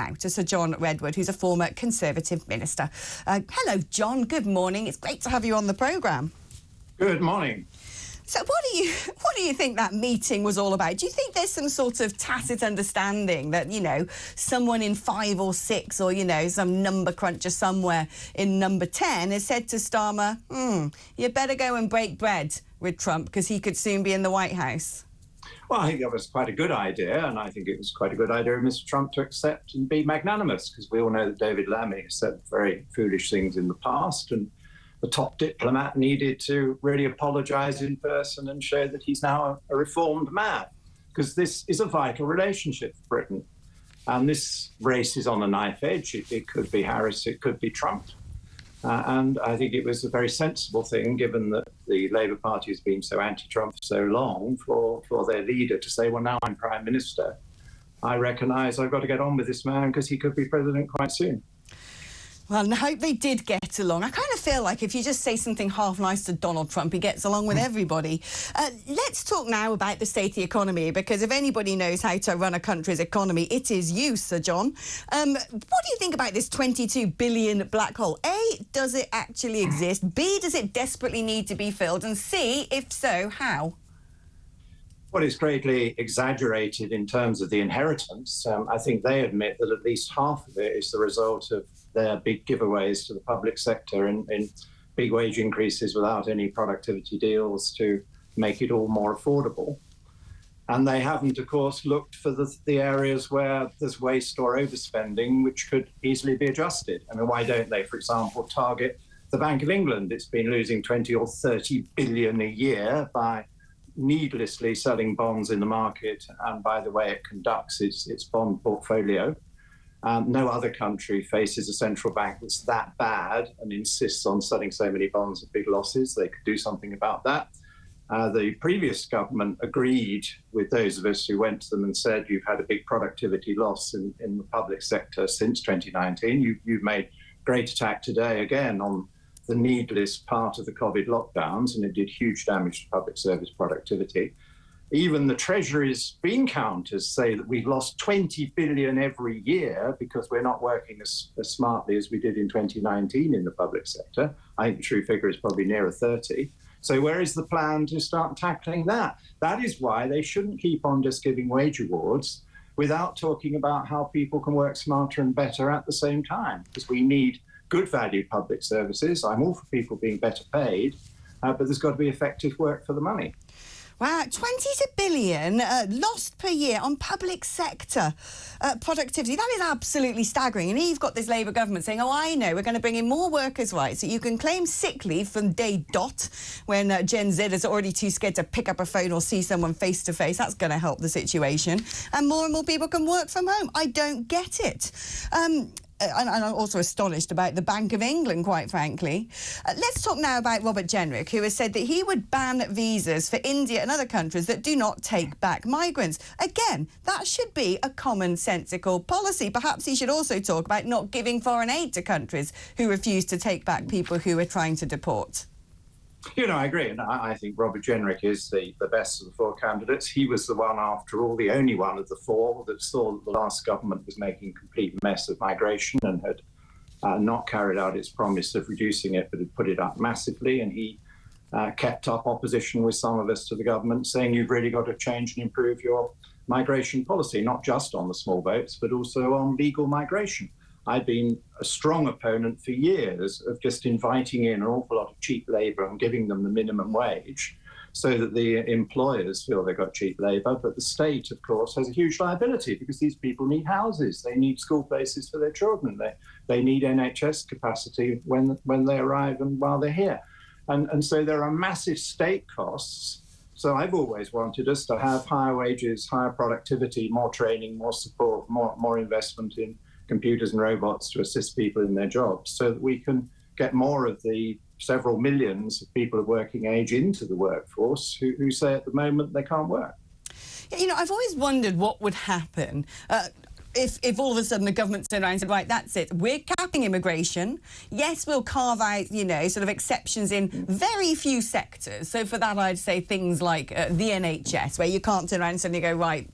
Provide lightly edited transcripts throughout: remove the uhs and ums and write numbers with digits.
now to Sir John Redwood, who's a former Conservative minister. Hello, John. Good morning. It's great to have you on the programme. Good morning. So what do you think that meeting was all about? Do you think there's some sort of tacit understanding that, you know, someone in 5 or 6 or, you know, some number cruncher somewhere in number 10 has said to Starmer, you better go and break bread with Trump because he could soon be in the White House? Well, I think that was quite a good idea, and I think it was quite a good idea of Mr. Trump to accept and be magnanimous, because we all know that David Lammy has said very foolish things in the past, and the top diplomat needed to really apologise in person and show that he's now a reformed man, because this is a vital relationship for Britain. And this race is on a knife edge. It could be Harris, it could be Trump. And I think it was a very sensible thing, given that the Labour Party has been so anti-Trump for so long, for their leader to say, well, now I'm Prime Minister, I recognise I've got to get on with this man because he could be President quite soon. Well, I hope they did get along. I kind of feel like if you just say something half nice to Donald Trump, he gets along with everybody. Let's talk now about the state of the economy, because if anybody knows how to run a country's economy, it is you, Sir John. What do you think about this 22 billion black hole? A, does it actually exist? B, does it desperately need to be filled? And C, if so, how? Well, it's greatly exaggerated in terms of the inheritance. I think they admit that at least half of it is the result of their big giveaways to the public sector in big wage increases without any productivity deals to make it all more affordable. And they haven't, of course, looked for the areas where there's waste or overspending, which could easily be adjusted. I mean, why don't they, for example, target the Bank of England? It's been losing 20 or 30 billion a year by needlessly selling bonds in the market and by the way it conducts its bond portfolio. No other country faces a central bank that's that bad and insists on selling so many bonds at big losses. They could do something about that. The previous government agreed with those of us who went to them and said, you've had a big productivity loss in the public sector since 2019. You've made great attack today again on the needless part of the COVID lockdowns, and it did huge damage to public service productivity. Even the Treasury's bean counters say that we've lost 20 billion every year because we're not working as smartly as we did in 2019 in the public sector. I think the true figure is probably nearer 30. So where is the plan to start tackling that? That is why they shouldn't keep on just giving wage awards without talking about how people can work smarter and better at the same time, because we need good value public services. I'm all for people being better paid, but there's got to be effective work for the money. Wow, 22 billion lost per year on public sector productivity. That is absolutely staggering. And you've got this Labour government saying, oh, I know, we're going to bring in more workers' rights, so you can claim sick leave from day dot when Gen Z is already too scared to pick up a phone or see someone face to face. That's going to help the situation. And more people can work from home. I don't get it. And I'm also astonished about the Bank of England, quite frankly. Let's talk now about Robert Jenrick, who has said that he would ban visas for India and other countries that do not take back migrants. Again, that should be a commonsensical policy. Perhaps he should also talk about not giving foreign aid to countries who refuse to take back people who are trying to deport. You know, I agree. And I think Robert Jenrick is the best of the 4 candidates. He was the one, after all, the only one of the 4 that saw that the last government was making a complete mess of migration and had not carried out its promise of reducing it, but had put it up massively. And he kept up opposition with some of us to the government, saying you've really got to change and improve your migration policy, not just on the small boats, but also on legal migration. I've been a strong opponent for years of just inviting in an awful lot of cheap labour and giving them the minimum wage so that the employers feel they've got cheap labour. But the state, of course, has a huge liability because these people need houses. They need school places for their children. They need NHS capacity when they arrive and while they're here. And so there are massive state costs. So I've always wanted us to have higher wages, higher productivity, more training, more support, more investment in computers and robots to assist people in their jobs so that we can get more of the several millions of people of working age into the workforce who say at the moment they can't work. You know, I've always wondered what would happen. if all of a sudden the government turned around and said, right, that's it, we're capping immigration. Yes, we'll carve out, sort of exceptions in very few sectors. So for that, I'd say things like the NHS, where you can't turn around and suddenly go, right,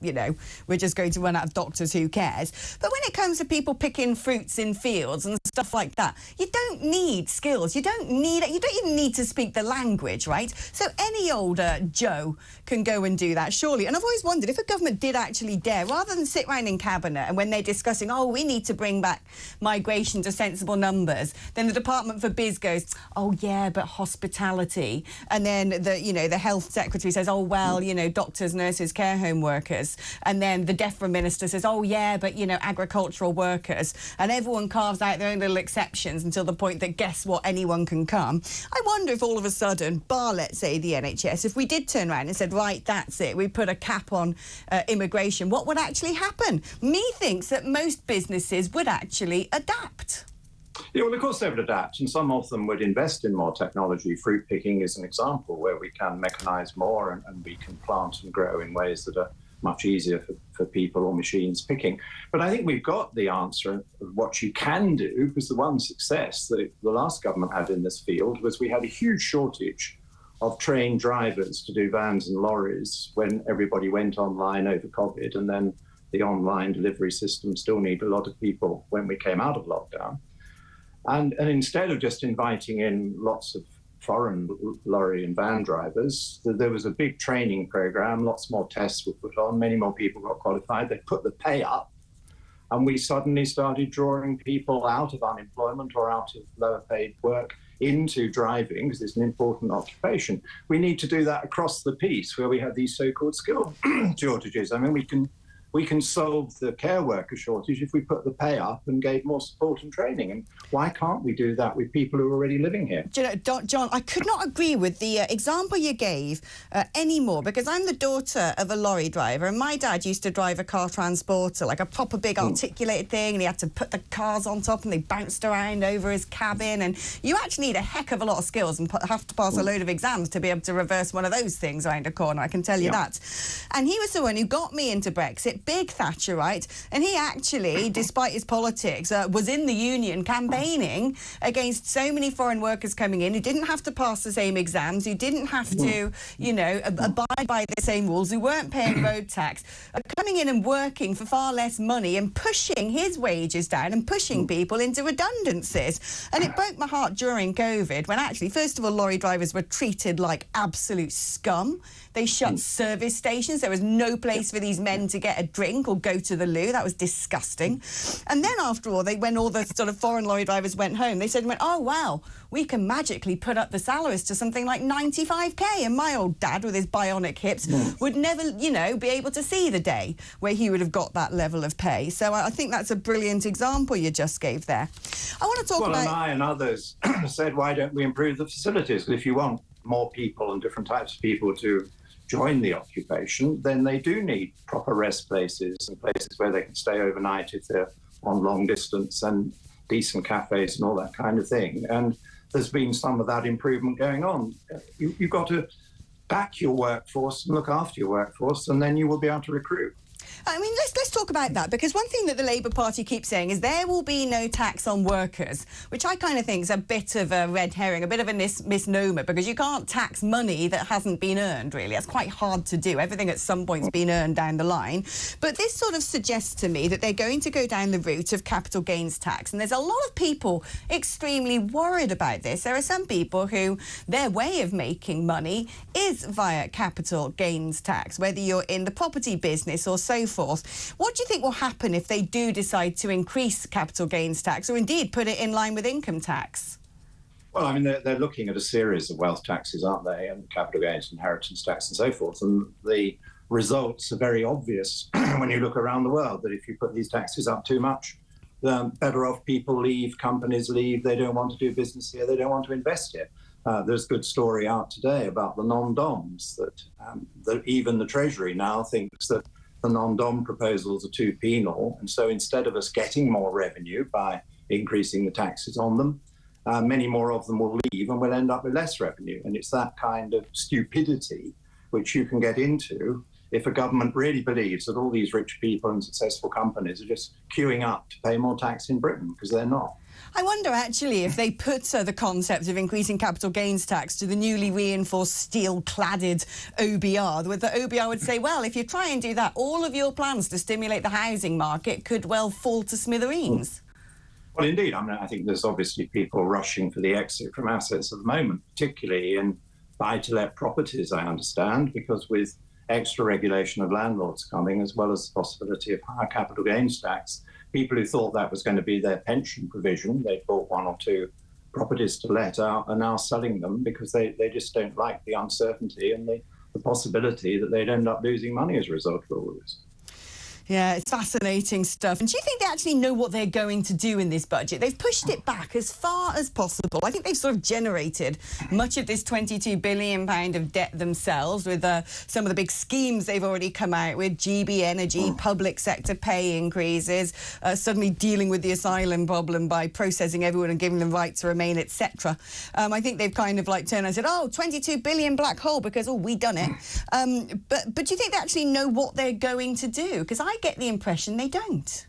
we're just going to run out of doctors, who cares? But when it comes to people picking fruits in fields and stuff like that, you don't need skills. You don't even need to speak the language, right? So any old Joe can go and do that, surely. And I've always wondered, if a government did actually dare, rather than sit around in cabinet and when they're discussing, we need to bring back migration to sensible numbers, then the Department for Biz goes, oh yeah, but hospitality. And then the health secretary says, oh well, doctors, nurses, care home workers. And then the DEFRA minister says, oh yeah, but agricultural workers. And everyone carves out their own little exceptions until the point that, guess what, anyone can come. I wonder if all of a sudden, bar, let's say, the NHS, if we did turn around and said, right, that's it, we put a cap on immigration, what would actually happen? Thinks that most businesses would actually adapt. Yeah, well, of course they would adapt, and some of them would invest in more technology. Fruit picking is an example where we can mechanise more and we can plant and grow in ways that are much easier for people or machines picking. But I think we've got the answer of what you can do, because the one success that the last government had in this field was we had a huge shortage of trained drivers to do vans and lorries when everybody went online over COVID, and then the online delivery system still needed a lot of people when we came out of lockdown. And instead of just inviting in lots of foreign lorry and van drivers, there was a big training program, lots more tests were put on, many more people got qualified, they put the pay up, and we suddenly started drawing people out of unemployment or out of lower paid work into driving, because it's an important occupation. We need to do that across the piece where we have these so-called skill shortages. I mean, we can solve the care worker shortage if we put the pay up and gave more support and training. And why can't we do that with people who are already living here? Do you know, John, I could not agree with the example you gave anymore, because I'm the daughter of a lorry driver, and my dad used to drive a car transporter, like a proper big articulated thing, and he had to put the cars on top and they bounced around over his cabin, and you actually need a heck of a lot of skills and have to pass a load of exams to be able to reverse one of those things around a corner, I can tell you that. And he was the one who got me into Brexit, big Thatcherite, and he actually, despite his politics, was in the union campaigning against so many foreign workers coming in who didn't have to pass the same exams, who didn't have to, abide by the same rules, who weren't paying road tax, coming in and working for far less money and pushing his wages down and pushing people into redundancies. And it broke my heart during COVID when actually, first of all, lorry drivers were treated like absolute scum. They shut service stations. There was no place for these men to get a drink or go to the loo. That was disgusting. And then after all, when all the sort of foreign lorry drivers went home, they said, oh, wow, we can magically put up the salaries to something like 95k. And my old dad with his bionic hips would never, be able to see the day where he would have got that level of pay. So I think that's a brilliant example you just gave there. I want to talk about... Well, and I and others said, why don't we improve the facilities? If you want more people and different types of people to join the occupation, then they do need proper rest places and places where they can stay overnight if they're on long distance, and decent cafes and all that kind of thing. And there's been some of that improvement going on. You've got to back your workforce and look after your workforce, and then you will be able to recruit. I mean, let's talk about that, because one thing that the Labour Party keeps saying is there will be no tax on workers, which I kind of think is a bit of a red herring, a bit of a misnomer, because you can't tax money that hasn't been earned, really. That's quite hard to do. Everything at some point's been earned down the line. But this sort of suggests to me that they're going to go down the route of capital gains tax. And there's a lot of people extremely worried about this. There are some people who their way of making money is via capital gains tax, whether you're in the property business or so forth. What do you think will happen if they do decide to increase capital gains tax, or indeed put it in line with income tax? Well, I mean, they're looking at a series of wealth taxes, aren't they? And capital gains, inheritance tax and so forth. And the results are very obvious when you look around the world, that if you put these taxes up too much, the better off people leave, companies leave, they don't want to do business here, they don't want to invest here. There's a good story out today about the non-DOMs, that even the Treasury now thinks that the non-DOM proposals are too penal, and so instead of us getting more revenue by increasing the taxes on them, many more of them will leave and we'll end up with less revenue. And it's that kind of stupidity which you can get into if a government really believes that all these rich people and successful companies are just queuing up to pay more tax in Britain, because they're not. I wonder, actually, if they put the concept of increasing capital gains tax to the newly reinforced steel-cladded OBR, where the OBR would say, well, if you try and do that, all of your plans to stimulate the housing market could well fall to smithereens. Well, indeed. I mean, I think there's obviously people rushing for the exit from assets at the moment, particularly in buy-to-let properties, I understand, because with extra regulation of landlords coming, as well as the possibility of higher capital gains tax, people who thought that was going to be their pension provision, they bought one or two properties to let out, are now selling them because they just don't like the uncertainty and the possibility that they'd end up losing money as a result of all of this. Yeah, it's fascinating stuff. And do you think they actually know what they're going to do in this budget? They've pushed it back as far as possible. I think they've sort of generated much of this £22 billion of debt themselves with some of the big schemes they've already come out with, GB Energy, public sector pay increases, suddenly dealing with the asylum problem by processing everyone and giving them right to remain, etc. I think they've kind of like turned and said, oh, 22 billion black hole because, oh, we done it. But do you think they actually know what they're going to do? Because I get the impression they don't.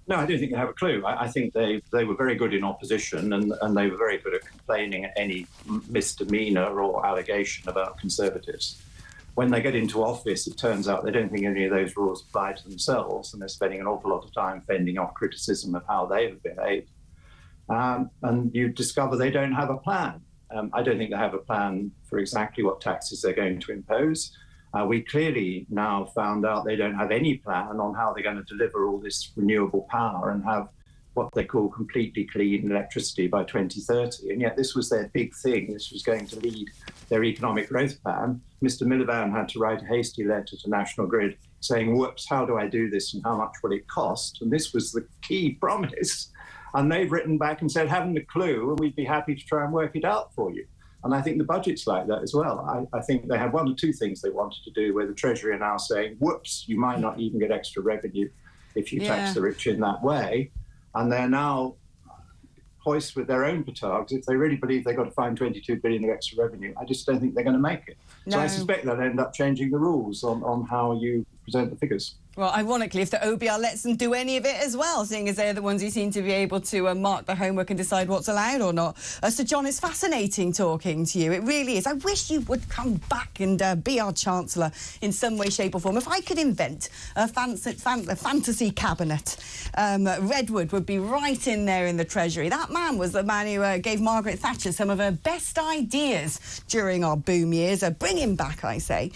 No, I don't think they have a clue. I think they were very good in opposition and they were very good at complaining at any misdemeanour or allegation about Conservatives. When they get into office, it turns out they don't think any of those rules apply to themselves, and they're spending an awful lot of time fending off criticism of how they've behaved. And you discover they don't have a plan. I don't think they have a plan for exactly what taxes they're going to impose. We clearly now found out they don't have any plan on how they're going to deliver all this renewable power and have what they call completely clean electricity by 2030. And yet this was their big thing. This was going to lead their economic growth plan. Mr. Miliband had to write a hasty letter to National Grid saying, whoops, how do I do this and how much will it cost? And this was the key promise. And they've written back and said, haven't a clue, and we'd be happy to try and work it out for you. And I think the budget's like that as well. I think they had one or two things they wanted to do where the Treasury are now saying, whoops, you might not even get extra revenue if you tax the rich in that way. And they're now hoist with their own petards. If they really believe they've got to find 22 billion of extra revenue, I just don't think they're going to make it. No. So I suspect they'll end up changing the rules on how you present the figures. Well, ironically, if the OBR lets them do any of it as well, seeing as they're the ones who seem to be able to mark the homework and decide what's allowed or not. So, John, it's fascinating talking to you. It really is. I wish you would come back and be our Chancellor in some way, shape or form. If I could invent a fantasy cabinet, Redwood would be right in there in the Treasury. That man was the man who gave Margaret Thatcher some of her best ideas during our boom years. Bring him back, I say.